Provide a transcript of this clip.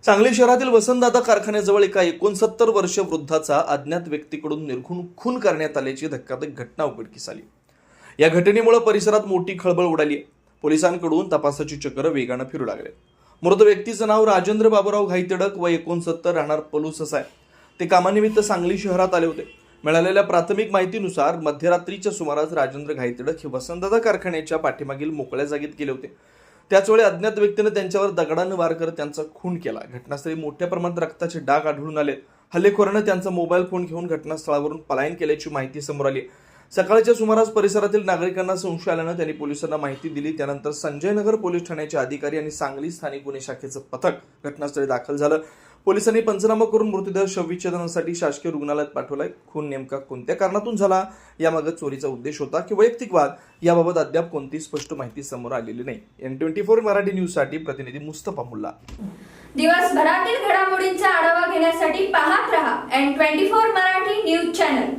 सांगली शहरातील वसंतदादा कारखान्याजवळ एका 69 वर्ष वृद्धाचा अज्ञात व्यक्तीकडून निर्घृण खून करण्यात आल्याची धक्कादायक घटना उघडकीस आली। या घटनेमुळे परिसरात मोठी खळबळ उडाली आहे। पोलिसांकडून तपासाची चक्र वेगाने फिरू लागले। मृत व्यक्तीचं नाव राजेंद्र बाबूराव घाईतडक वय 69 राहणार पलूस असं आहे। ते कामानिमित्त सांगली शहरात आले होते। मिळालेल्या प्राथमिक माहितीनुसार मध्यरात्रीच्या सुमारास राजेंद्र घाईतडक हे वसंतदादा कारखान्याच्या पाठीमागील मोकळ्या जागेत गेले होते। त्याचवेळी अज्ञात व्यक्तीने त्यांच्यावर दगडाने वार करत त्यांचा खून केला। घटनास्थळी मोठ्या प्रमाणात रक्ताचे डाग आढळून आले। हल्लेखोराने त्यांचा मोबाईल फोन घेऊन घटनास्थळावरून पलायन केल्याची माहिती समोर आली। सकाळच्या सुमारास परिसरातील नागरिकांना संशय आल्याने त्यांनी पोलिसांना माहिती दिली। त्यानंतर संजयनगर पोलीस ठाण्याचे अधिकारी आणि सांगली स्थानिक गुन्हे शाखेचे पथक घटनास्थळी दाखल झालं। पोलिसांनी पंचनामा करून मृतदेह शवविच्छेदनासाठी शासकीय रुग्णालयात पाठवलाय। खून नेमका कोणत्या कारणातून झाला, यामागे चोरीचा उद्देश होता की वैयक्तिक वाद, याबाबत अद्याप कोणतीही स्पष्ट माहिती समोर आलेली नाही। N24 मराठी न्यूज साठी प्रतिनिधी मुस्तफा मुल्ला। दिवसभरातील घडामोडींचा आढावा घेण्यासाठी पाहत रहा N24 मराठी न्यूज चॅनल।